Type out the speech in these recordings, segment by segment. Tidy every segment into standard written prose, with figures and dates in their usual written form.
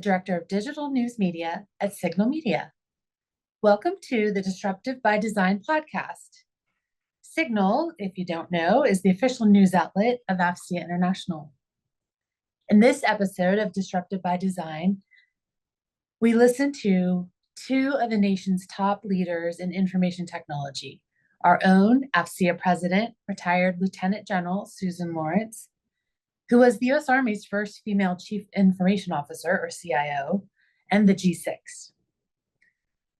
Director of Digital News Media at Signal Media. Welcome to the Disruptive by Design podcast. Signal, if you don't know, is the official news outlet of AFCEA International. In this episode of Disruptive by Design, we listen to two of the nation's top leaders in information technology, our own AFCEA President, retired Lieutenant General Susan Lawrence, who was the U.S. Army's first female Chief Information Officer, or CIO, and the G6.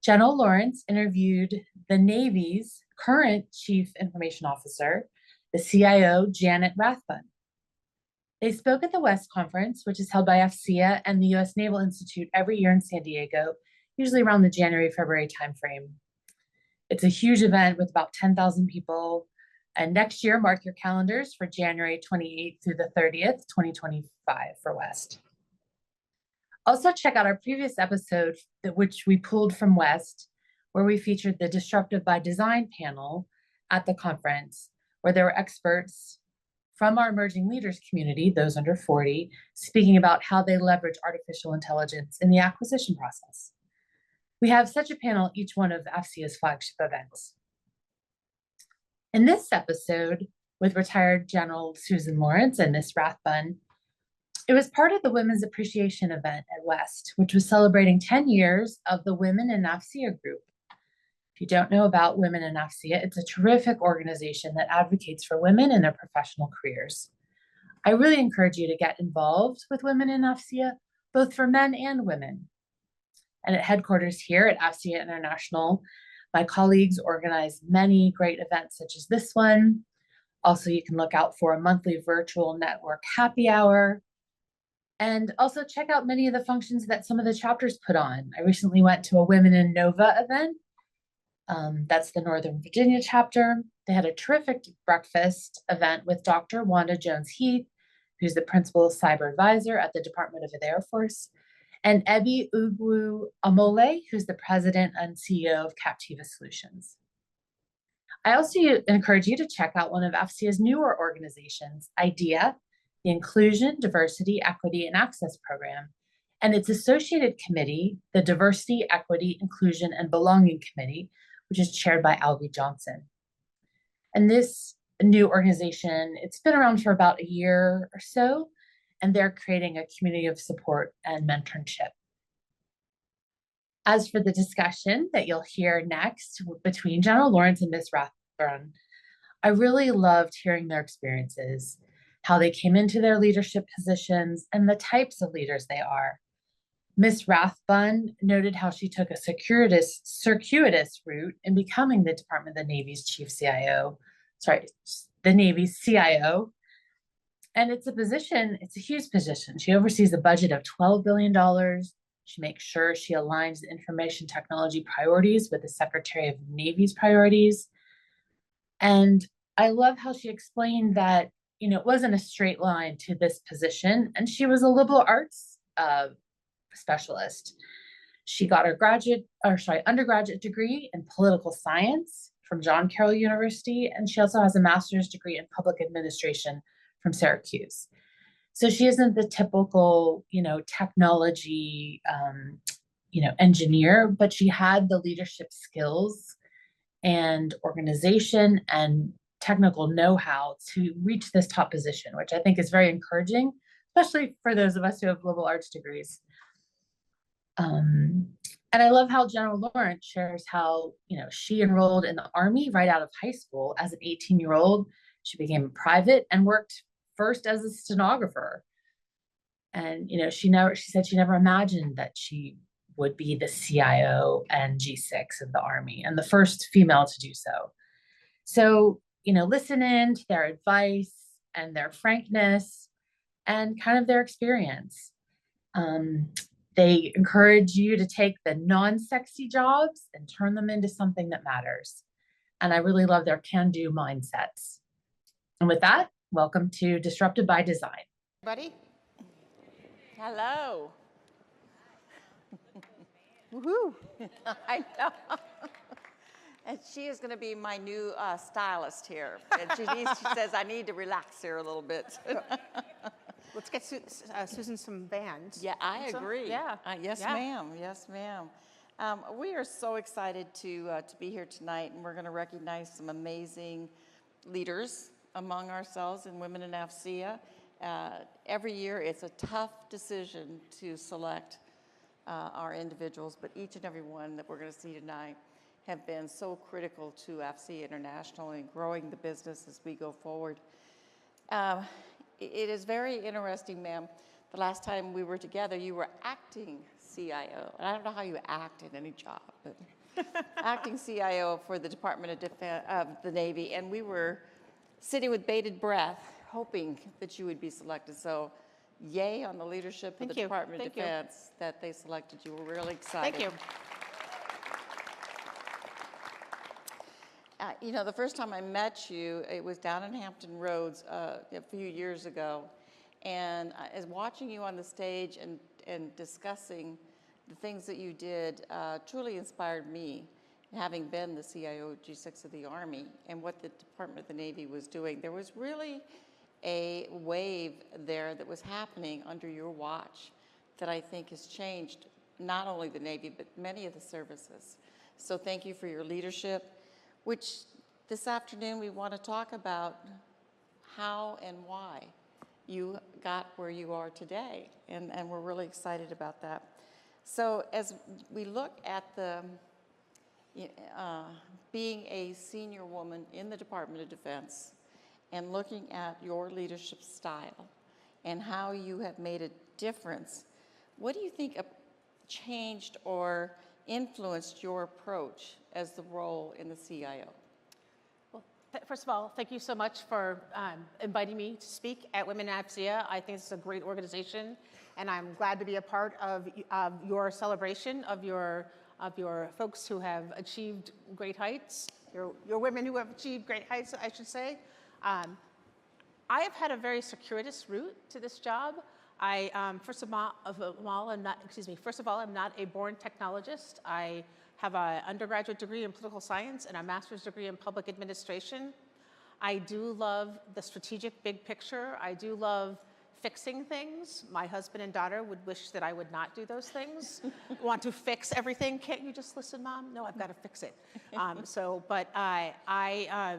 General Lawrence interviewed the Navy's current Chief Information Officer, the CIO, Jane Rathbun. They spoke at the West Conference, which is held by AFCEA and the U.S. Naval Institute every year in San Diego, usually around the January-February timeframe. It's a huge event with about 10,000 people. And next year, mark your calendars for January 28th through the 30th, 2025 for West. Also check out our previous episode, which we pulled from West, where we featured the Disruptive by Design panel at the conference, where there were experts from our emerging leaders community, those under 40, speaking about how they leverage artificial intelligence in the acquisition process. We have such a panel at each one of AFCEA's flagship events. In this episode, with retired General Susan Lawrence and Ms. Rathbun, it was part of the Women's Appreciation event at West, which was celebrating 10 years of the Women in AFCEA group. If you don't know about Women in AFCEA, it's a terrific organization that advocates for women in their professional careers. I really encourage you to get involved with Women in AFCEA, both for men and women. And at headquarters here at AFCEA International, my colleagues organize many great events such as this one. Also, you can look out for a monthly virtual network happy hour. And also check out many of the functions that some of the chapters put on. I recently went to a Women in Nova event. That's the Northern Virginia chapter. They had a terrific breakfast event with Dr. Wanda Jones-Heath, who's the Principal Cyber Advisor at the Department of the Air Force, and Ebi Ugwu Amole, who's the President and CEO of Captiva Solutions. I also encourage you to check out one of AFCEA's newer organizations, IDEA, the Inclusion, Diversity, Equity, and Access Program, and its associated committee, the Diversity, Equity, Inclusion, and Belonging Committee, which is chaired by Albie Johnson. And this new organization, it's been around for about a year or so, and they're creating a community of support and mentorship. As for the discussion that you'll hear next between General Lawrence and Ms. Rathbun, I really loved hearing their experiences, how they came into their leadership positions, and the types of leaders they are. Ms. Rathbun noted how she took a circuitous route in becoming the Department of the Navy's the Navy's CIO. And it's a huge position. She oversees a budget of $12 billion. She makes sure she aligns the information technology priorities with the Secretary of the Navy's priorities. And I love how she explained that, it wasn't a straight line to this position. And she was a liberal arts specialist. She got her undergraduate degree in political science from John Carroll University. And she also has a master's degree in public administration from Syracuse. So she isn't the typical, technology, engineer, but she had the leadership skills and organization and technical know-how to reach this top position, which I think is very encouraging, especially for those of us who have liberal arts degrees. And I love how General Lawrence shares how, she enrolled in the Army right out of high school as an 18-year-old. She became a private and worked first as a stenographer. And, she said she never imagined that she would be the CIO and G6 of the Army and the first female to do so. So, listen in to their advice and their frankness and kind of their experience. They encourage you to take the non-sexy jobs and turn them into something that matters. And I really love their can-do mindsets. And with that, welcome to Disrupted by Design. Everybody? Hello. Woohoo! I know. And she is going to be my new stylist here. And she says, I need to relax here a little bit. let's get Susan some bands. Yeah, I agree. Yeah. Yes, Yeah. ma'am. Yes, ma'am. We are so excited to be here tonight, and we're going to recognize some amazing leaders among ourselves and women in AFCEA. Every year, it's a tough decision to select our individuals, but each and every one that we're going to see tonight have been so critical to AFCEA International and growing the business as we go forward. It is very interesting, ma'am. The last time we were together, you were acting CIO. And I don't know how you act in any job, but acting CIO for the Department of Defense of the Navy, and we were sitting with bated breath, hoping that you would be selected. So, yay on the leadership of the Department of Defense that they selected you. We're really excited. Thank you. You know, the first time I met you, it was down in Hampton Roads a few years ago. And as watching you on the stage and discussing the things that you did truly inspired me, having been the CIO G6 of the Army and what the Department of the Navy was doing. There was really a wave there that was happening under your watch that I think has changed not only the Navy, but many of the services. So thank you for your leadership, which this afternoon we want to talk about how and why you got where you are today, and we're really excited about that. So as we look at the being a senior woman in the Department of Defense and looking at your leadership style and how you have made a difference, what do you think changed or influenced your approach as the role in the CIO? Well, first of all, thank you so much for inviting me to speak at Women in AFCEA. I think it's a great organization, and I'm glad to be a part of your celebration of your folks who have achieved great heights, your women who have achieved great heights, I should say. I have had a very circuitous route to this job. First of all, I'm not a born technologist. I have an undergraduate degree in political science and a master's degree in public administration. I do love the strategic big picture. I do love fixing things. My husband and daughter would wish that I would not do those things. Want to fix everything. Can't you just listen, Mom? No, I've got to fix it. But I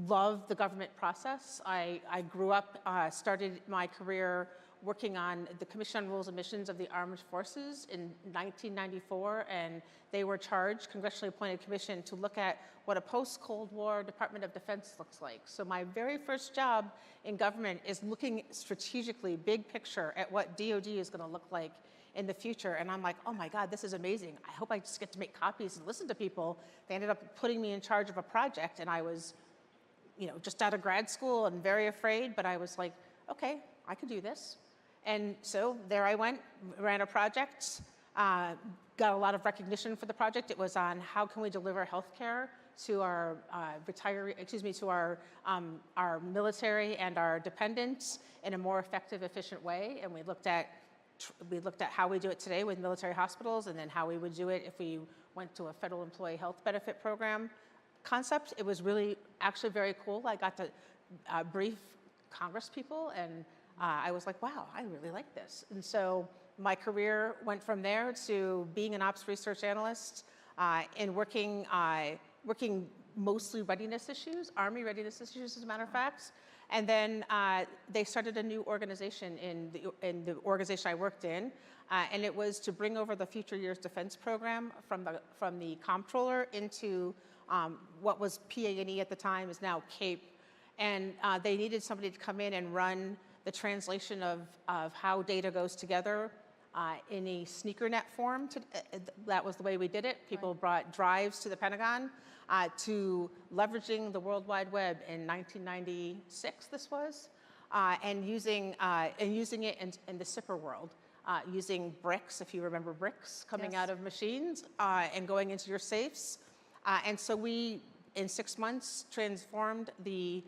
love the government process. I grew up, started my career working on the Commission on Rules and Missions of the Armed Forces in 1994, and they were charged, congressionally appointed commission, to look at what a post-Cold War Department of Defense looks like. So my very first job in government is looking strategically, big picture, at what DoD is going to look like in the future. And I'm like, oh my God, this is amazing. I hope I just get to make copies and listen to people. They ended up putting me in charge of a project, and I was, just out of grad school and very afraid, but I was like, okay, I can do this. And so there I went, ran a project, got a lot of recognition for the project. It was on how can we deliver healthcare to our our military and our dependents in a more effective, efficient way. And we looked at how we do it today with military hospitals, and then how we would do it if we went to a federal employee health benefit program concept. It was really actually very cool. I got to brief Congress people, and I was like, wow, I really like this. And so my career went from there to being an ops research analyst and working mostly readiness issues, Army readiness issues, as a matter of fact. And then they started a new organization in the organization I worked in, and it was to bring over the Future Years Defense Program from the comptroller into what was PA&E at the time, is now CAPE. And they needed somebody to come in and run the translation of how data goes together in a sneaker net form. That was the way we did it. People brought drives to the Pentagon to leveraging the World Wide Web in 1996, this was, and using it in the SIPR world, using bricks, if you remember bricks, coming out of machines and going into your safes. And so we, in 6 months, transformed the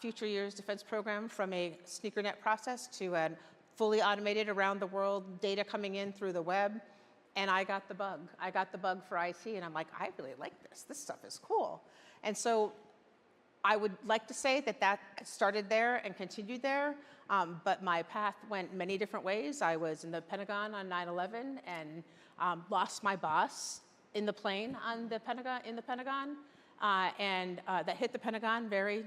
Future Years Defense Program from a sneaker net process to a fully automated around the world data coming in through the web. And I got the bug. I got the bug for IT, and I'm like, I really like this. This stuff is cool. And so I would like to say that that started there and continued there, but my path went many different ways. I was in the Pentagon on 9/11 and lost my boss in the plane on the Pentagon, and that hit the Pentagon very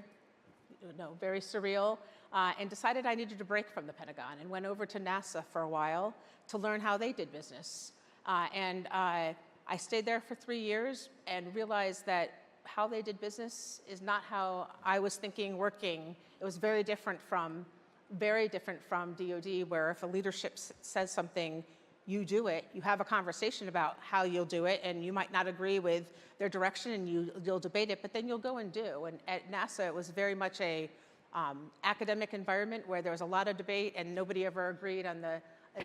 surreal, and decided I needed to break from the Pentagon and went over to NASA for a while to learn how they did business. I stayed there for 3 years and realized that how they did business is not how I was thinking working. It was very different from DoD, where if a leadership says something, you do it. You have a conversation about how you'll do it, and you might not agree with their direction, and you'll debate it, but then you'll go and do. And at NASA, it was very much a academic environment where there was a lot of debate, and nobody ever agreed on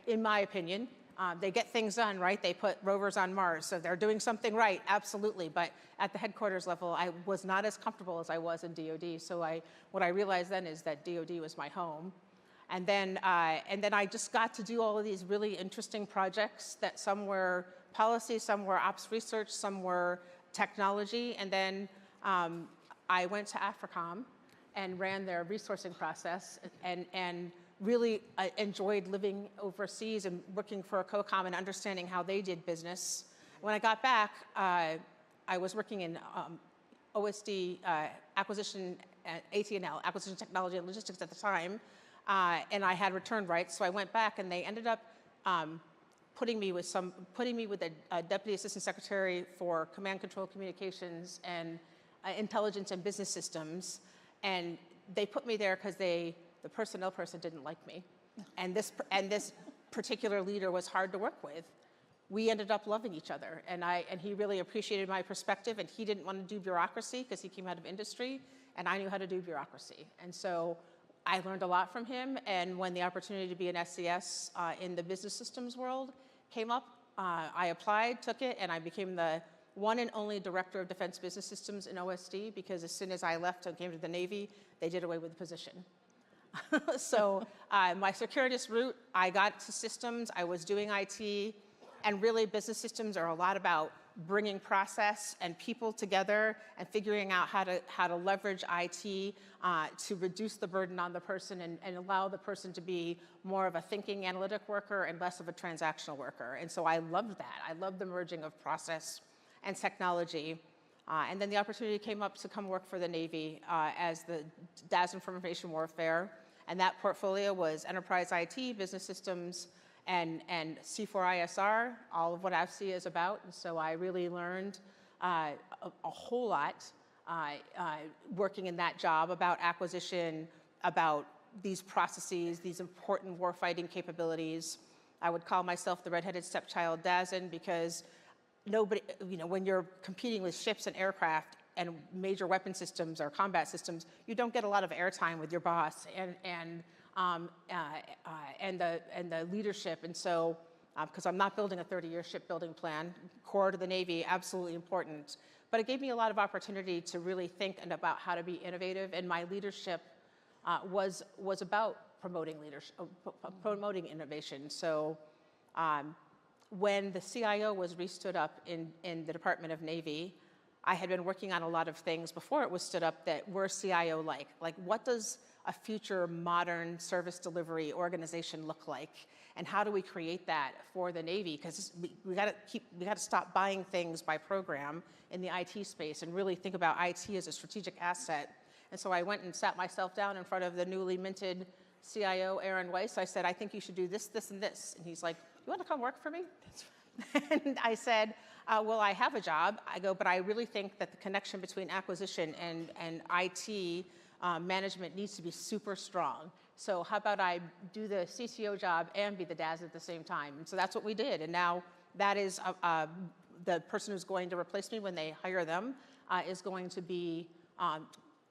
in my opinion. They get things done, right? They put rovers on Mars, so they're doing something right, absolutely. But at the headquarters level, I was not as comfortable as I was in DoD. So what I realized then is that DoD was my home. And then I just got to do all of these really interesting projects that some were policy, some were ops research, some were technology. And then I went to AFRICOM and ran their resourcing process and really enjoyed living overseas and working for a COCOM and understanding how they did business. When I got back, I was working in OSD acquisition, AT&L, acquisition technology and logistics at the time, and I had return rights, so I went back and they ended up putting me with a deputy assistant secretary for command control communications and intelligence and business systems, and they put me there because the personnel person didn't like me, and this particular leader was hard to work with. We ended up loving each other, and he really appreciated my perspective, and he didn't want to do bureaucracy because he came out of industry, and I knew how to do bureaucracy, and so I learned a lot from him. And when the opportunity to be an SCS in the business systems world came up, I applied, took it, and I became the one and only director of defense business systems in OSD, because as soon as I left and came to the Navy, they did away with the position. So my circuitous route, I got to systems, I was doing IT, and really business systems are a lot about bringing process and people together and figuring out how to leverage IT to reduce the burden on the person and allow the person to be more of a thinking analytic worker and less of a transactional worker. And so I loved that. I loved the merging of process and technology. And then the opportunity came up to come work for the Navy as the DAS Information Warfare. And that portfolio was enterprise IT, business systems, and C4ISR, all of what AFCEA is about. And so I really learned a whole lot working in that job about acquisition, about these processes, these important warfighting capabilities. I would call myself the redheaded stepchild DASN because nobody, when you're competing with ships and aircraft and major weapon systems or combat systems, you don't get a lot of airtime with your boss and the leadership. And so, because I'm not building a 30-year shipbuilding plan, core to the Navy, absolutely important. But it gave me a lot of opportunity to really think about how to be innovative. And my leadership was about promoting leadership, promoting innovation. So when the CIO was re-stood up in the Department of Navy, I had been working on a lot of things before it was stood up that were CIO-like. Like, what does a future modern service delivery organization look like? And how do we create that for the Navy? Because we got to stop buying things by program in the IT space and really think about IT as a strategic asset. And so I went and sat myself down in front of the newly minted CIO, Aaron Weiss. I said, I think you should do this, this, and this. And he's like, you want to come work for me? And I said, well, I have a job. I go, but I really think that the connection between acquisition and IT management needs to be super strong. So how about I do the CCO job and be the DAS at the same time? And so that's what we did. And now that is the person who's going to replace me when they hire them is going to be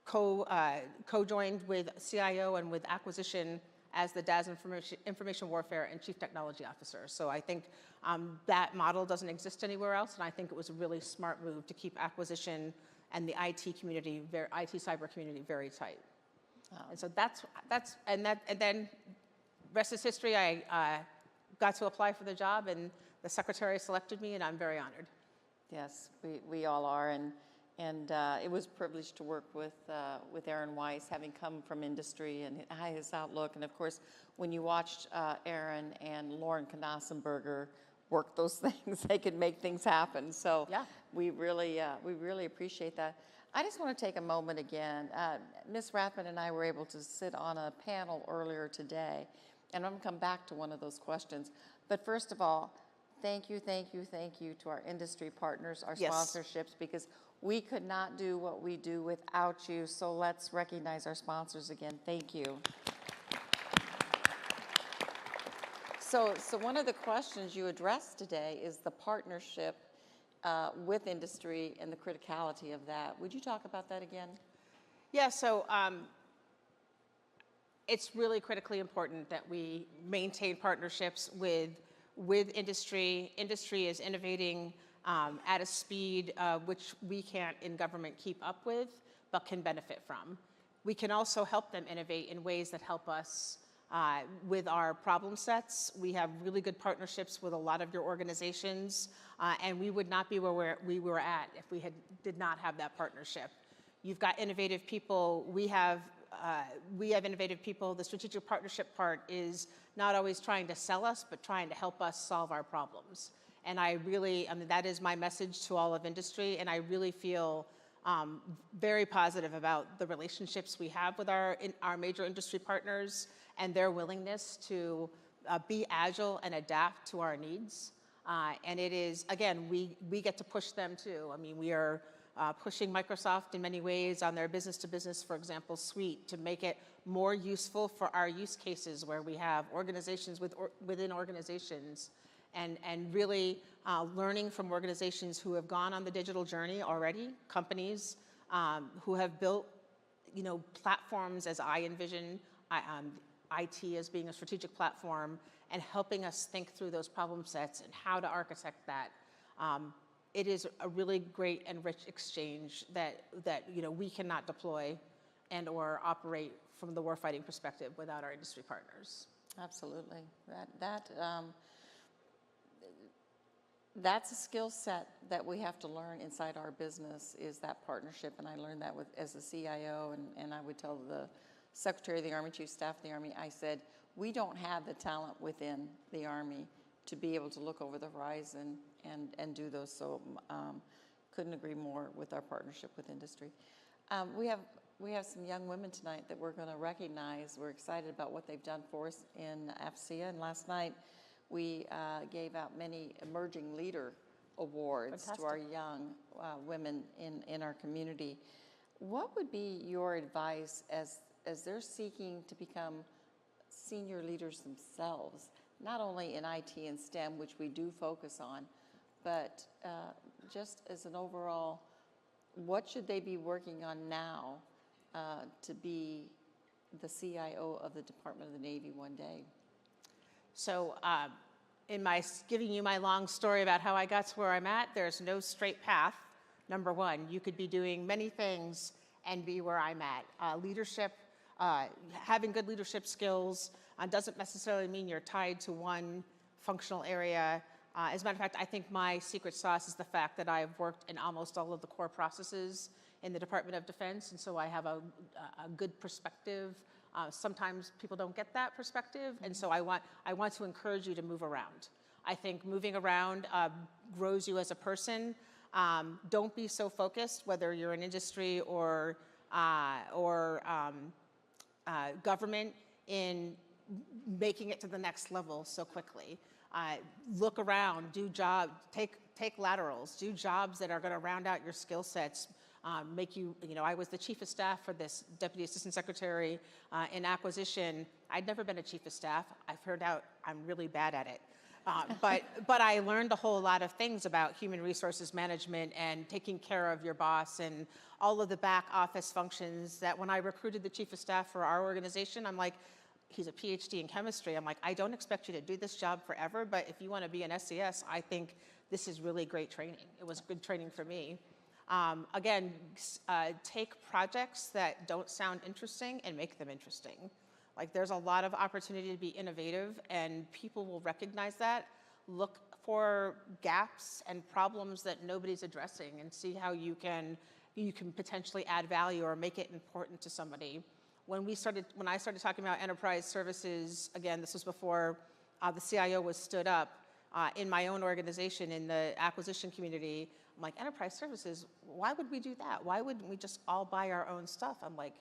co-joined with CIO and with acquisition as the DAS Information Warfare and Chief Technology Officer. So I think that model doesn't exist anywhere else, and I think it was a really smart move to keep acquisition and the IT community, IT cyber community, very tight. And so and then rest is history. I got to apply for the job, and the secretary selected me, and I'm very honored. Yes, we all are, and And it was a privilege to work with Aaron Weiss, having come from industry and his outlook. And of course, when you watched Aaron and Lauren Knassenberger work those things, they could make things happen. So Yeah. we really appreciate that. I just want to take a moment again. Ms. Rathbun and I were able to sit on a panel earlier today, and I'm going to come back to one of those questions. But first of all, thank you to our industry partners, our Yes. sponsorships, because we could not do what we do without you. So let's recognize our sponsors again. Thank you. So one of the questions you addressed today is the partnership with industry and the criticality of that. Would you talk about that again? Yeah, so it's really critically important that we maintain partnerships with industry. Industry is innovating at a speed which we can't in government keep up with, but can benefit from. We can also help them innovate in ways that help us with our problem sets. We have really good partnerships with a lot of your organizations, and we would not be where we were at if we did not have that partnership. You've got innovative people. We have innovative people. The strategic partnership part is not always trying to sell us, but trying to help us solve our problems. And that is my message to all of industry, and I really feel very positive about the relationships we have with our major industry partners and their willingness to be agile and adapt to our needs. And it is, again, we get to push them too. I mean, we are pushing Microsoft in many ways on their business-to-business, for example, suite to make it more useful for our use cases where we have organizations within organizations, and really learning from organizations who have gone on the digital journey already, companies who have built, platforms as I envision IT as being a strategic platform, and helping us think through those problem sets and how to architect that. It is a really great and rich exchange that we cannot deploy and or operate from the warfighting perspective without our industry partners. Absolutely. That's a skill set that we have to learn inside our business, is that partnership. And I learned that as a CIO, and I would tell the Secretary of the Army, Chief of Staff of the Army, I said, we don't have the talent within the Army to be able to look over the horizon and do those. So couldn't agree more with our partnership with industry. We have some young women tonight that we're going to recognize. We're excited about what they've done for us in AFCEA. And last night we gave out many emerging leader awards to our young women in our community. What would be your advice as they're seeking to become senior leaders themselves, not only in IT and STEM, which we do focus on, but just as an overall, what should they be working on now to be the CIO of the Department of the Navy one day? So in my giving you my long story about how I got to where I'm at, there's no straight path. Number one, you could be doing many things and be where I'm at. Leadership, having good leadership skills doesn't necessarily mean you're tied to one functional area. As a matter of fact, I think my secret sauce is the fact that I've worked in almost all of the core processes in the Department of Defense, and so I have a good perspective. Sometimes people don't get that perspective, and so I want to encourage you to move around. I think moving around grows you as a person. Don't be so focused, whether you're in industry or government, in making it to the next level so quickly. Look around, do jobs, take laterals, do jobs that are going to round out your skill sets, make you, I was the chief of staff for this deputy assistant secretary in acquisition. I'd never been a chief of staff. I've heard out I'm really bad at it. But I learned a whole lot of things about human resources management and taking care of your boss and all of the back office functions that when I recruited the chief of staff for our organization, I'm like, he's a PhD in chemistry. I'm like, I don't expect you to do this job forever, but if you want to be an SES, I think this is really great training. It was good training for me. Again, take projects that don't sound interesting and make them interesting. Like, there's a lot of opportunity to be innovative, and people will recognize that. Look for gaps and problems that nobody's addressing and see how you can you can potentially add value or make it important to somebody. When I started talking about enterprise services, again, this was before the CIO was stood up, in my own organization, in the acquisition community, I'm like, enterprise services, why would we do that? Why wouldn't we just all buy our own stuff? I'm like,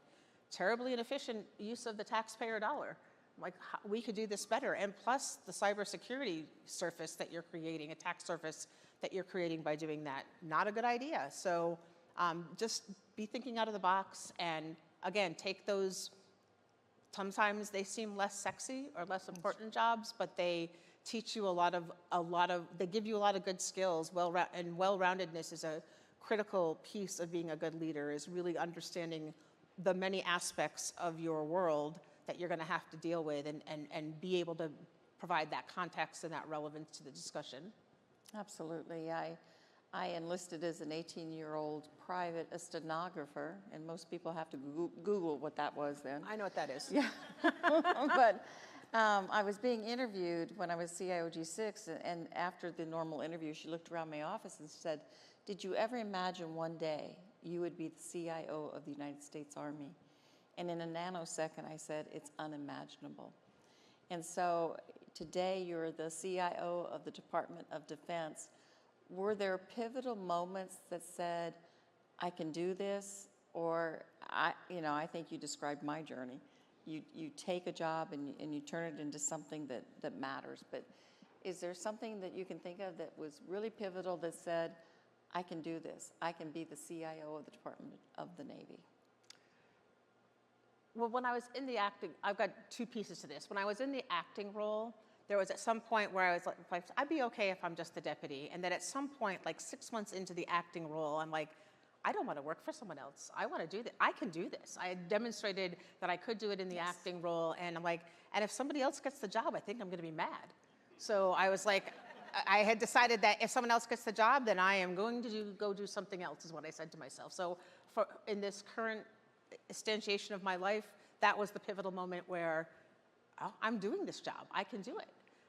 terribly inefficient use of the taxpayer dollar. I'm like, we could do this better. And plus the cybersecurity surface that you're creating, attack surface that you're creating by doing that, not a good idea. So just be thinking out of the box, and again, take those, sometimes they seem less sexy or less important jobs, but they teach you they give you a lot of good skills. And well-roundedness is a critical piece of being a good leader, is really understanding the many aspects of your world that you're going to have to deal with, and be able to provide that context and that relevance to the discussion. Absolutely. I enlisted as an 18-year-old private stenographer, and most people have to Google what that was then. I know what that is. Yeah. But I was being interviewed when I was CIOG6, and after the normal interview, she looked around my office and said, "Did you ever imagine one day you would be the CIO of the United States Army?" And in a nanosecond, I said, "It's unimaginable." And so today, you're the CIO of the Department of Defense. Were there pivotal moments that said, "I can do this"? Or, I think you described my journey. You take a job and you turn it into something that matters. But is there something that you can think of that was really pivotal that said, "I can do this. I can be the CIO of the Department of the Navy"? Well, when I was in the acting, I've got two pieces to this. When I was in the acting role, there was at some point where I was like, I'd be okay if I'm just the deputy. And then at some point, like 6 months into the acting role, I'm like, I don't want to work for someone else. I want to do this. I can do this. I had demonstrated that I could do it in the acting role. And I'm like, and if somebody else gets the job, I think I'm going to be mad. So I was like, I had decided that if someone else gets the job, then I am going to go do something else, is what I said to myself. So in this current instantiation of my life, that was the pivotal moment where, oh, I'm doing this job. I can do it.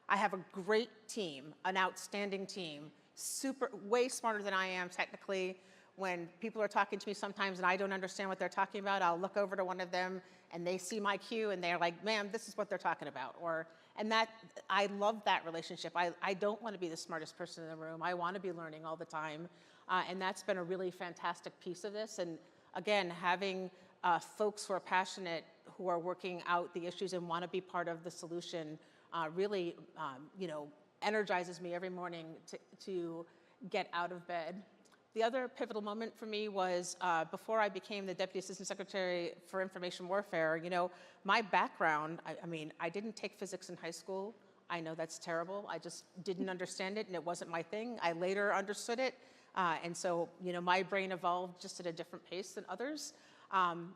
I have a great team, an outstanding team, way smarter than I am technically. When people are talking to me sometimes and I don't understand what they're talking about, I'll look over to one of them and they see my cue and they're like, "Ma'am, this is what they're talking about." I love that relationship. I don't want to be the smartest person in the room. I want to be learning all the time. And that's been a really fantastic piece of this. And again, having folks who are passionate, who are working out the issues and want to be part of the solution, really, energizes me every morning to get out of bed. The other pivotal moment for me was before I became the Deputy Assistant Secretary for Information Warfare. My background, I didn't take physics in high school. I know that's terrible. I just didn't understand it, and it wasn't my thing. I later understood it, and so my brain evolved just at a different pace than others.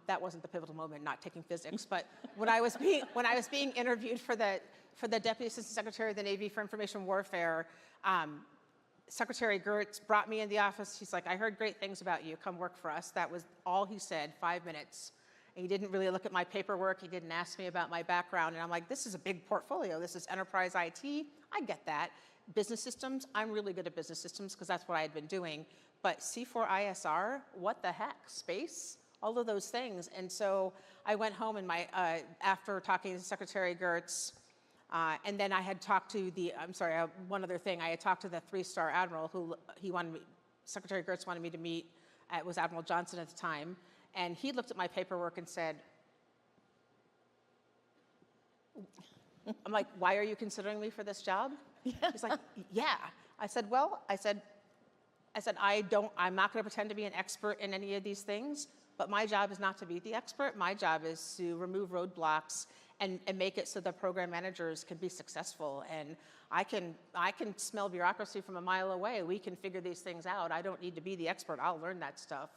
That wasn't the pivotal moment, not taking physics, but when I was being interviewed for the Deputy Assistant Secretary of the Navy for Information Warfare, Secretary Gertz brought me in the office. He's like, "I heard great things about you. Come work for us." That was all he said, 5 minutes. And he didn't really look at my paperwork. He didn't ask me about my background. And I'm like, this is a big portfolio. This is enterprise IT. I get that. Business systems, I'm really good at business systems because that's what I had been doing. But C4ISR, what the heck? Space? All of those things. And so I went home and after talking to Secretary Gertz, and then I had talked to one other thing. I had talked to the 3-star admiral who Secretary Gertz wanted me to meet. It was Admiral Johnson at the time. And he looked at my paperwork and said, I'm like, "Why are you considering me for this job?" He's like, "Yeah." I said, I'm not going to pretend to be an expert in any of these things, but my job is not to be the expert. My job is to remove roadblocks and make it so the program managers can be successful. And I can smell bureaucracy from a mile away. We can figure these things out. I don't need to be the expert. I'll learn that stuff.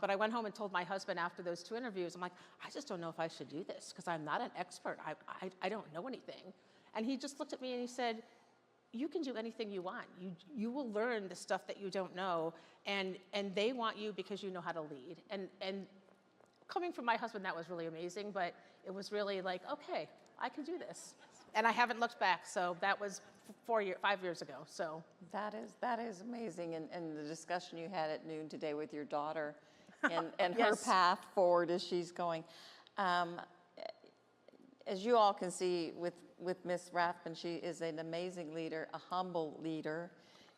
But I went home and told my husband after those 2 interviews, I'm like, I just don't know if I should do this because I'm not an expert. I don't know anything. And he just looked at me and he said, "You can do anything you want. You will learn the stuff that you don't know, and they want you because you know how to lead." And coming from my husband, that was really amazing, but it was really like, okay, I can do this. And I haven't looked back, so that was 5 years ago. So That is amazing, and the discussion you had at noon today with your daughter, and her Yes. path forward as she's going. As you all can see with Miss Rathbun, she is an amazing leader, a humble leader,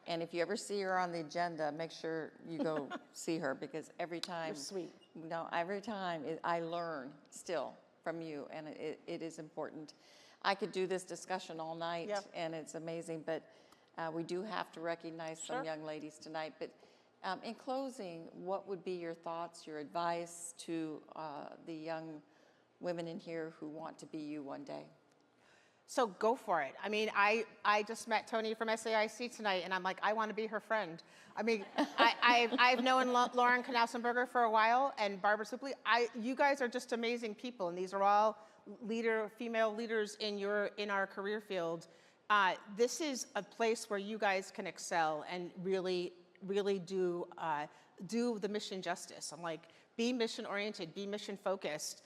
and if you ever see her on the agenda, make sure you go see her, because every time, you're sweet. no, every time I learn still from you, and it is important. I could do this discussion all night, Yeah. and it's amazing, but we do have to recognize some Sure. young ladies tonight. But in closing, what would be your thoughts, your advice to the young women in here who want to be you one day? So go for it. I mean, I just met Tony from SAIC tonight, and I'm like, I want to be her friend. I mean, I've known Lauren Knausenberger for a while, and Barbara Supley. You guys are just amazing people, and these are all female leaders in our career field. This is a place where you guys can excel and really do the mission justice. I'm like, be mission oriented, be mission focused.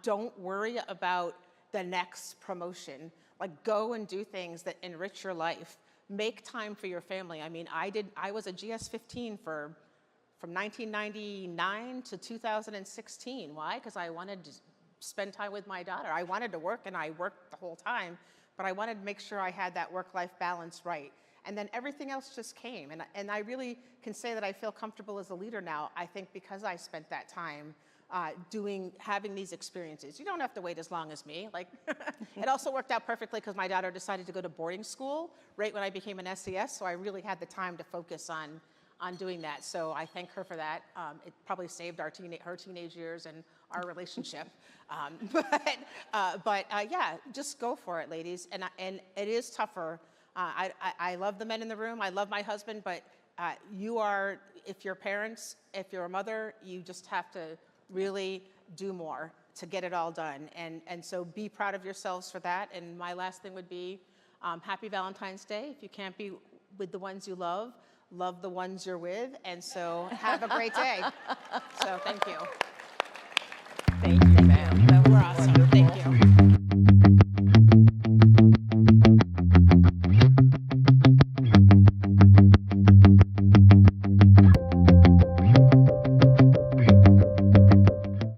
Don't worry about the next promotion. Like, go and do things that enrich your life. Make time for your family. I mean, I was a GS-15 from 1999 to 2016. Why? Because I wanted to spend time with my daughter. I wanted to work, and I worked the whole time, but I wanted to make sure I had that work-life balance right. And then everything else just came. And I really can say that I feel comfortable as a leader now, I think, because I spent that time having these experiences. You don't have to wait as long as me. Like, it also worked out perfectly because my daughter decided to go to boarding school right when I became an SES, so I really had the time to focus on doing that. So I thank her for that. It probably saved her teenage years and our relationship. But yeah, just go for it, ladies. And it is tougher. I love the men in the room. I love my husband, but if you're parents, if you're a mother, you just have to really do more to get it all done. And so be proud of yourselves for that. And my last thing would be happy Valentine's Day. If you can't be with the ones you love the ones you're with. And so have a great day. So thank you. Thank you, ma'am. That was We're awesome. wonderful. Thank